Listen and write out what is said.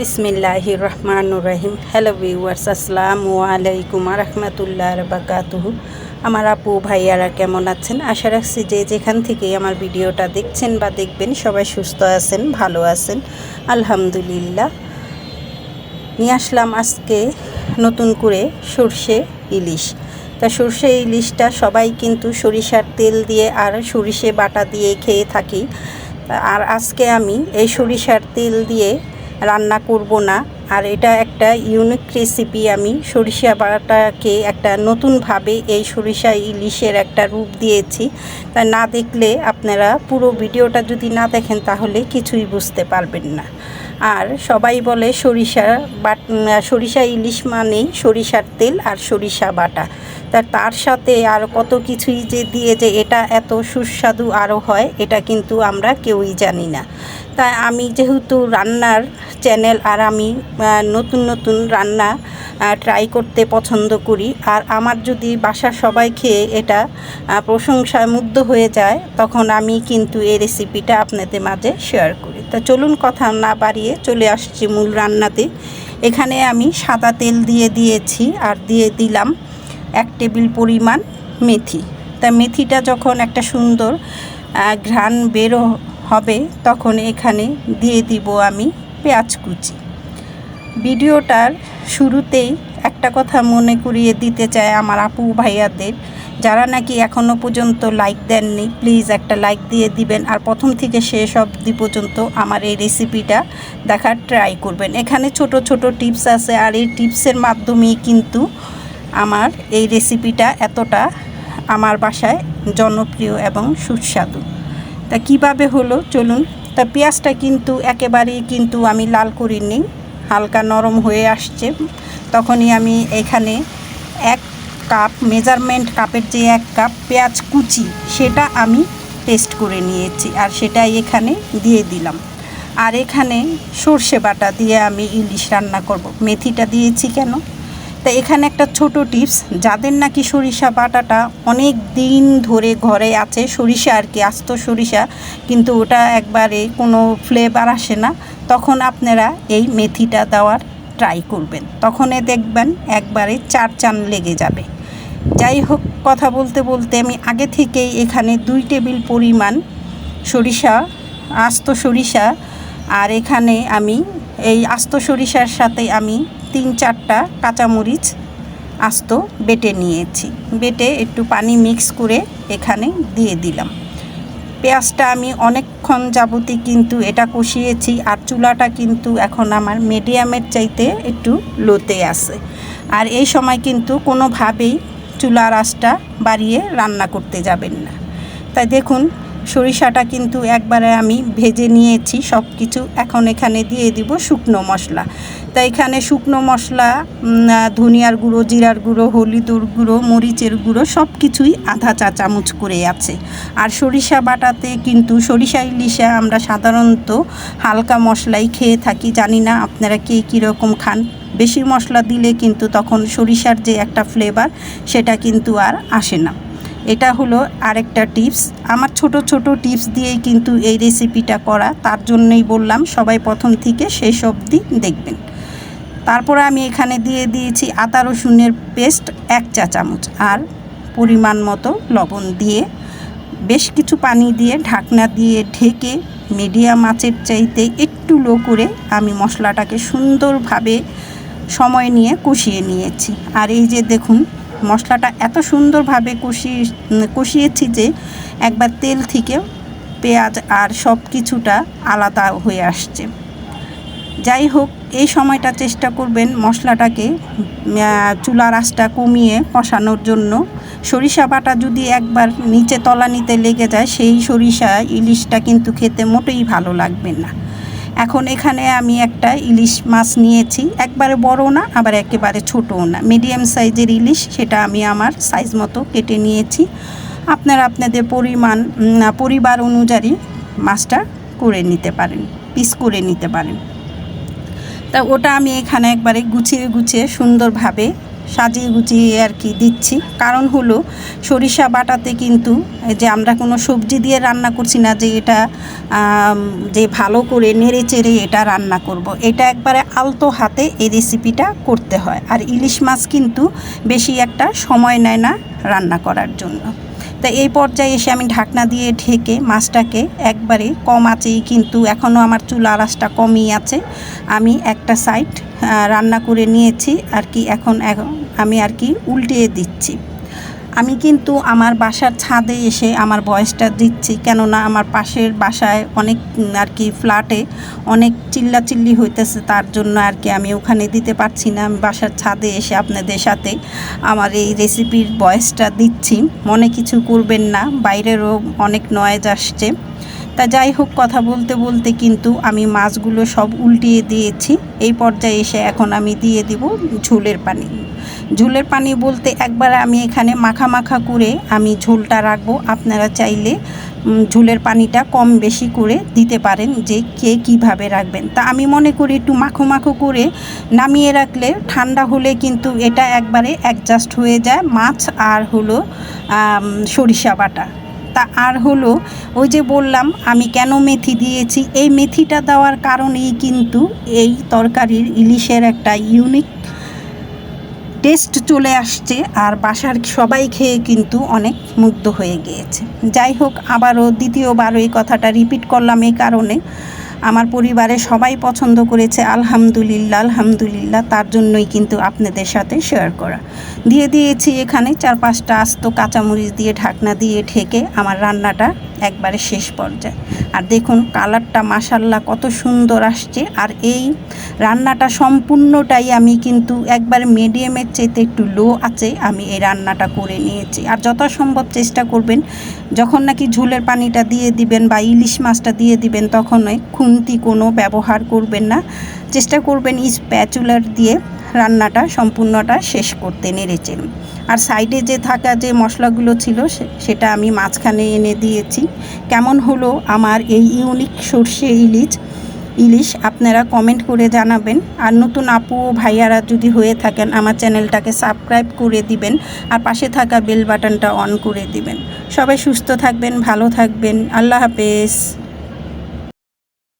বিসমিল্লাহির রহমানুর রহিম। Hello viewers, আসসালামু আলাইকুম রহমতুল্লাহ বারাকাতুহু। আমার আপু ভাইয়ারা কেমন আছেন? আশা রাখছি যে যেখান থেকেই আমার ভিডিওটা দেখছেন বা দেখবেন সবাই সুস্থ আছেন, ভালো আছেন, আলহামদুলিল্লাহ। নিয়ে আসলাম আজকে নতুন করে সরষে ইলিশ। তা সরষে ইলিশটা সবাই কিন্তু সরিষার তেল দিয়ে আর সরিষে বাটা দিয়ে খেয়ে থাকি। আর আজকে আমি এই সরিষার তেল দিয়ে রান্না করব না, আর এটা একটা ইউনিক রেসিপি। আমি সরিষা বাটাকে একটা নতুনভাবে এই সরিষা ইলিশের একটা রূপ দিয়েছি। তা না দেখলে আপনারা পুরো ভিডিওটা যদি না দেখেন তাহলে কিছুই বুঝতে পারবেন না। আর সবাই বলে সরিষা ইলিশ মানেই সরিষার তেল আর সরিষা বাটা। তার সাথে আর কত কিছুই যে দিয়ে যে এটা এত সুস্বাদু আরও হয়, এটা কিন্তু আমরা কেউই জানি না। তাই আমি যেহেতু রান্নার চ্যানেল, আর আমি নতুন নতুন রান্না ট্রাই করতে পছন্দ করি, আর আমার যদি বাসার সবাই খেয়ে এটা প্রশংসায় মুগ্ধ হয়ে যায়, তখন আমি কিন্তু এই রেসিপিটা আপনাদের মাঝে শেয়ার করি। তা চলুন কথা না বাড়িয়ে চলে আসছি মূল রান্নাতে। এখানে আমি সাদা তেল দিয়ে দিয়েছি, আর দিয়ে দিলাম 1 টেবিল পরিমাণ মেথি। তা মেথিটা যখন একটা সুন্দর ঘ্রাণ বেরো হবে, তখন এখানে দিয়ে দিব আমি পেঁয়াজ কুচি। ভিডিওটার শুরুতেই একটা কথা মনে করিয়ে দিতে চাই আমার আপু ভাইয়াদের, যারা নাকি এখনও পর্যন্ত লাইক দেননি, প্লিজ একটা লাইক দিয়ে দিবেন, আর প্রথম থেকে শেষ অবধি পর্যন্ত আমার এই রেসিপিটা দেখার ট্রাই করবেন। এখানে ছোট ছোট টিপস আছে, আর এই টিপসের মাধ্যমেই কিন্তু আমার এই রেসিপিটা এতটা আমার বাসায় জনপ্রিয় এবং সুস্বাদু। তা কীভাবে হলো চলুন। তা পেঁয়াজটা কিন্তু একেবারেই কিন্তু আমি লাল করিনি, হালকা নরম হয়ে আসছে, তখনই আমি এখানে 1 কাপ মেজারমেন্ট কাপের যে 1 কাপ পেঁয়াজ কুচি, সেটা আমি পেস্ট করে নিয়েছি, আর সেটাই এখানে দিয়ে দিলাম। আর এখানে সর্ষে বাটা দিয়ে আমি ইলিশ রান্না করব। মেথিটা দিয়েছি কেন? তা এখানে একটা ছোট টিপস, যাদের নাকি সরিষা বাটাটা অনেক দিন ধরে ঘরে আছে, সরিষা আর কি আস্ত সরিষা, কিন্তু ওটা একবারে কোনো ফ্লেভার আসে না, তখন আপনারা এই মেথিটা দেওয়ার ট্রাই করবেন, তখনই দেখবেন একবারে 4 চান লেগে যাবে। যাই হোক, কথা বলতে বলতে আমি আগে থেকেই এখানে 2 টেবিল পরিমাণ সরিষা, আস্ত সরিষা, আর এখানে আমি এই আস্ত সরিষার সাথে আমি 3-4টা কাঁচামরিচ আস্ত বেটে নিয়েছি। বেটে একটু পানি মিক্স করে এখানে দিয়ে দিলাম। পেঁয়াজটা আমি অনেকক্ষণ যাবতই কিন্তু এটা কষিয়েছি, আর চুলাটা কিন্তু এখন আমার মিডিয়ামের চাইতে একটু লোতে আছে। আর এই সময় কিন্তু কোনোভাবেই চুলার আঁচটা বাড়িয়ে রান্না করতে যাবেন না। তাই দেখুন, সরিষাটা কিন্তু একবারে আমি ভেজে নিয়েছি সব কিছু। এখন এখানে দিয়ে দিব শুকনো মশলা। তাই এখানে শুকনো মশলা, ধনিয়ার গুঁড়ো, জিরার গুঁড়ো, হলুদের গুঁড়ো, মরিচের গুঁড়ো সব কিছুই আধা চা চামচ করে আছে। আর সরিষা বাটাতে কিন্তু সরিষা ইলিশে আমরা সাধারণত হালকা মশলাই খেয়ে থাকি, জানি না আপনারা কে কীরকম খান। বেশি মশলা দিলে কিন্তু তখন সরিষার যে একটা ফ্লেভার, সেটা কিন্তু আর আসে না। এটা হলো আরেকটা টিপস। আমার ছোট ছোট টিপস দিয়েই কিন্তু এই রেসিপিটা করা, তার জন্যই বললাম সবাই প্রথম থেকে শেষ অবধি দেখবেন। তারপরে আমি এখানে দিয়ে দিয়েছি আদা রসুনের পেস্ট 1 চা চামচ, আর পরিমাণ মতো লবণ দিয়ে বেশ কিছু পানি দিয়ে ঢাকনা দিয়ে ঢেকে মিডিয়াম আঁচের চাইতে একটু লো করে আমি মশলাটাকে সুন্দরভাবে সময় নিয়ে কষিয়ে নিয়েছি। আর এই যে দেখুন, মশলাটা এত সুন্দরভাবে কষিয়েছি যে একবার তেল থেকে পেঁয়াজ আর সব কিছুটা আলাদা হয়ে আসছে। যাই হোক, এই সময়টা চেষ্টা করবেন মশলাটাকে চুলার আঁচটা কমিয়ে কষানোর জন্য। সরিষা বাটা যদি একবার নিচে তলানিতে লেগে যায়, সেই সরিষা ইলিশটা কিন্তু খেতে মোটেই ভালো লাগবে না। এখন এখানে আমি একটা ইলিশ মাছ নিয়েছি, একবারে বড় না আবার একেবারে ছোটও না, মিডিয়াম সাইজের ইলিশ, সেটা আমি আমার সাইজ মতো কেটে নিয়েছি। আপনারা আপনাদের পরিবার অনুযায়ী মাছটা করে নিতে পারেন, পিস করে নিতে পারেন। তা ওটা আমি এখানে একবারে গুছিয়ে সুন্দরভাবে সাজিয়ে গুছিয়ে আর কি দিচ্ছি। কারণ হলো সরিষা বাটাতে কিন্তু যে আমরা কোনো সবজি দিয়ে রান্না করছি না যে এটা যে ভালো করে নেড়ে চেড়ে এটা রান্না করব। এটা একবারে আলতো হাতে এই রেসিপিটা করতে হয়। আর ইলিশ মাছ কিন্তু বেশি একটা সময় নেয় না রান্না করার জন্য। তা এই পর্যায়ে এসে আমি ঢাকনা দিয়ে ঢেকে মাছটাকে একবারে কম আঁচেই, কিন্তু এখনও আমার চুলা আঁচটা কমই আছে, আমি একটা সাইড রান্না করে নিয়েছি আর কি। এখন আমি আর কি উল্টিয়ে দিচ্ছি। আমি কিন্তু আমার বাসার ছাদে এসে আমার ভয়েসটা দিচ্ছি, কেননা আমার পাশের বাসায় অনেক আর কি ফ্ল্যাটে অনেক চিল্লাচিল্লি হইতেছে, তার জন্য আর কি আমি ওখানে দিতে পারছি না। আমি বাসার ছাদে এসে আপনাদের সাথে আমার এই রেসিপির ভয়েসটা দিচ্ছি, মনে কিছু করবেন না, বাইরেরও অনেক নয়েজ আসছে। তা যাই হোক, কথা বলতে বলতে কিন্তু আমি মাছগুলো সব উল্টিয়ে দিয়েছি। এই পর্যায়ে এসে এখন আমি দিয়ে দিব ঝোলের পানি। ঝোলের পানি বলতে একবার আমি এখানে মাখা মাখা করে আমি ঝোলটা রাখবো। আপনারা চাইলে ঝোলের পানিটা কম বেশি করে দিতে পারেন, যে কে কীভাবে রাখবেন। তা আমি মনে করি একটু মাখো মাখো করে নামিয়ে রাখলে ঠান্ডা হলে কিন্তু এটা একবারে অ্যাডজাস্ট হয়ে যায় মাছ আর হলো সরিষা বাটা। তা আর হলো ওই যে বললাম আমি কেন মেথি দিয়েছি, এই মেথিটা দেওয়ার কারণেই কিন্তু এই তরকারির ইলিশের একটা ইউনিক টেস্ট চলে আসছে, আর বাসার সবাই খেয়ে কিন্তু অনেক মুগ্ধ হয়ে গিয়েছে। যাই হোক, আবারও দ্বিতীয়বার এই কথাটা রিপিট করলাম এই কারণে, আমার পরিবারে সবাই পছন্দ করেছে, আলহামদুলিল্লাহ আলহামদুলিল্লাহ, তার জন্যই কিন্তু আপনাদের সাথে শেয়ার করা। দিয়ে দিয়েছি এখানে 4-5টা আস্ত কাঁচামরিচ দিয়ে ঢাকনা দিয়ে ঢেকে আমার রান্নাটা একবারে শেষ পর্যায়ে। আর দেখুন কালারটা মাশাল্লাহ কত সুন্দর আসছে। আর এই রান্নাটা সম্পূর্ণটাই আমি কিন্তু একবার মিডিয়ামের চাইতে একটু লো আছে আমি এই রান্নাটা করে নিয়েছি। আর যথাসম্ভব চেষ্টা করবেন যখন নাকি ঝোলের পানিটা দিয়ে দিবেন বা ইলিশ মাছটা দিয়ে দিবেন, তখন খুন্তি কোনো ব্যবহার করবেন না, চেষ্টা করবেন স্প্যাচুলার দিয়ে রান্নাটা সম্পূর্ণটা শেষ করতে নেড়েচেড়ে। আর সাইডে যে থাকা যে মশলাগুলো ছিল সেটা আমি মাঝখানে এনে দিয়েছি। কেমন হলো আমার এই ইউনিক সর্ষে ইলিশ আপনারা কমেন্ট করে জানাবেন। আর নতুন আপু ও ভাইয়ারা যদি হয়ে থাকেন আমার চ্যানেলটাকে সাবস্ক্রাইব করে দিবেন আর পাশে থাকা বেল বাটনটা অন করে দিবেন। সবাই সুস্থ থাকবেন, ভালো থাকবেন, আল্লাহ হাফেজ।